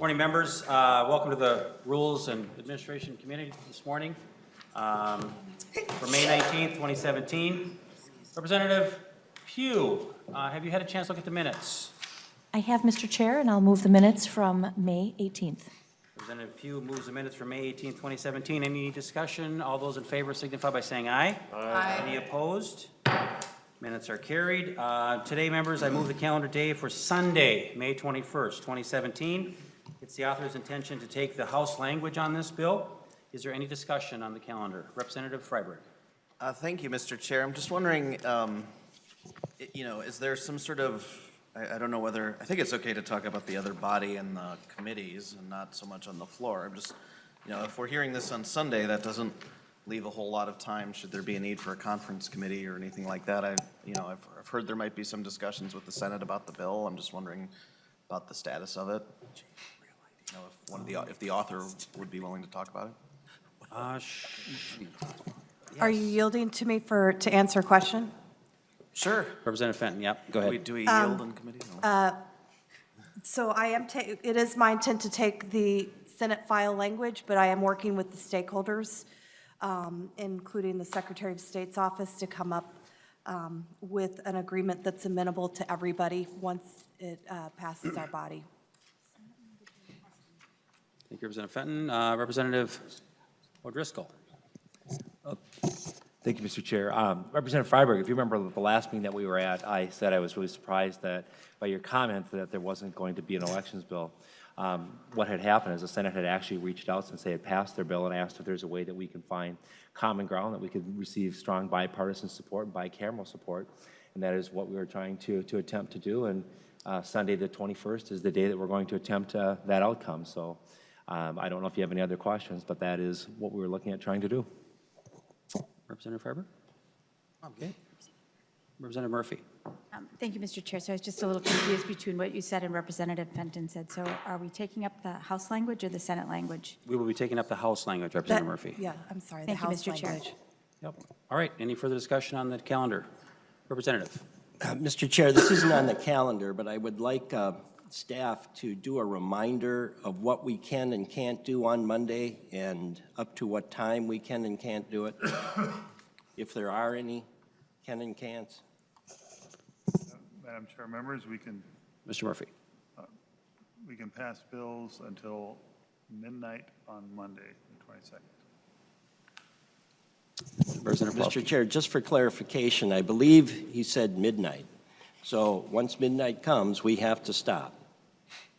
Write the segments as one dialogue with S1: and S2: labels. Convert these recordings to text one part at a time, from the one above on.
S1: Morning, members. Welcome to the Rules and Administration Committee this morning. For May 19th, 2017. Representative Pugh, have you had a chance to look at the minutes?
S2: I have, Mr. Chair, and I'll move the minutes from May 18th.
S1: Representative Pugh moves the minutes from May 18th, 2017. Any discussion? All those in favor signify by saying aye. Aye. Any opposed? Minutes are carried. Today, members, I move the calendar day for Sunday, May 21st, 2017. It's the author's intention to take the House language on this bill. Is there any discussion on the calendar? Representative Freiberg.
S3: Thank you, Mr. Chair. I'm just wondering, is there some sort of, I don't know whether, I think it's okay to talk about the other body and the committees and not so much on the floor. I'm just, if we're hearing this on Sunday, that doesn't leave a whole lot of time should there be a need for a conference committee or anything like that. I've heard there might be some discussions with the Senate about the bill. I'm just wondering about the status of it. If the author would be willing to talk about it.
S4: Are you yielding to me to answer a question?
S3: Sure.
S1: Representative Fenton, yep, go ahead.
S3: Do we yield in committee? No.
S4: So it is my intent to take the Senate file language, but I am working with the stakeholders, including the Secretary of State's office, to come up with an agreement that's amenable to everybody once it passes our body.
S1: Thank you, Representative Fenton. Representative O'Driscoll.
S5: Thank you, Mr. Chair. Representative Freiberg, if you remember the last meeting that we were at, I said I was really surprised that by your comment that there wasn't going to be an elections bill. What had happened is the Senate had actually reached out since they had passed their bill and asked if there's a way that we can find common ground, that we could receive strong bipartisan support and bicameral support, and that is what we were trying to attempt to do. And Sunday the 21st is the day that we're going to attempt that outcome. So I don't know if you have any other questions, but that is what we were looking at trying to do.
S1: Representative Freiberg? Okay. Representative Murphy.
S6: Thank you, Mr. Chair. So I was just a little confused between what you said and Representative Fenton said. So are we taking up the House language or the Senate language?
S1: We will be taking up the House language, Representative Murphy.
S4: Yeah, I'm sorry,
S6: Thank
S4: the
S6: you,
S4: House
S6: Mr. Chair.
S4: language.
S1: Yep. All right. Any further discussion on the calendar? Representative.
S7: Mr. Chair, this isn't on the calendar, but I would like staff to do a reminder of what we can and can't do on Monday and up to what time we can and can't do it, if there are any can and can'ts.
S8: Madam Chair, members,
S1: Mr. Murphy.
S8: we can pass bills until midnight on Monday, the 22nd.
S1: Representative
S7: Mr. Chair, just for clarification, I believe he said midnight. So once midnight comes, we have to stop.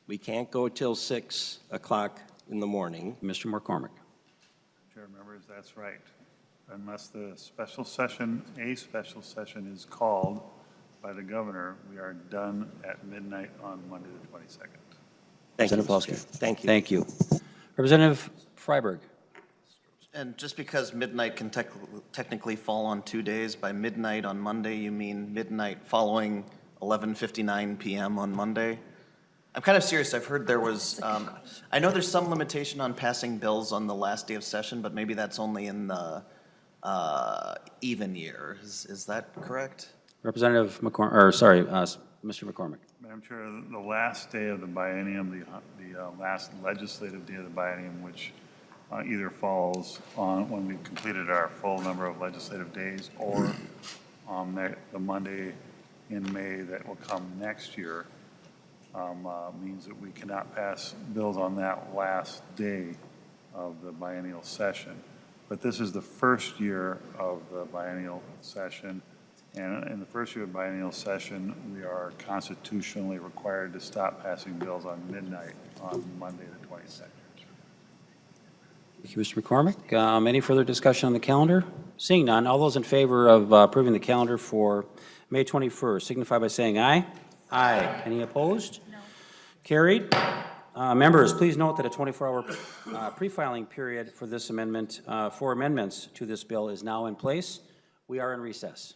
S7: We can't go till 6 o'clock in the morning.
S1: Mr. McCormick.
S8: Chair, members, that's right. Unless a special session is called by the governor, we are done at midnight on Monday, the 22nd.
S7: Thank you,
S1: Representative
S7: Mr. Chair. Thank you.
S1: Thank you. Representative Freiberg.
S3: And just because midnight can technically fall on 2 days, by midnight on Monday, you mean midnight following 11:59 p.m. on Monday? I'm kind of serious. I've heard there was, I know there's some limitation on passing bills on the last day of session, but maybe that's only in the even year. Is that correct?
S1: Representative McCormick, or sorry, Mr. McCormick.
S8: Madam Chair, the last day of the biennium, the last legislative day of the biennium, which either falls on when we've completed our full number of legislative days or on the Monday in May that will come next year, means that we cannot pass bills on that last day of the biennial session. But this is the first year of the biennial session. And in the first year of biennial session, we are constitutionally required to stop passing bills on midnight on Monday, the 22nd.
S1: Thank you, Mr. McCormick. Any further discussion on the calendar? Seeing none, all those in favor of approving the calendar for May 21st signify by saying aye. Aye. Any opposed? No. Carried. Members, please note that a 24-hour pre-filing period for this amendment, for amendments to this bill is now in place. We are in recess.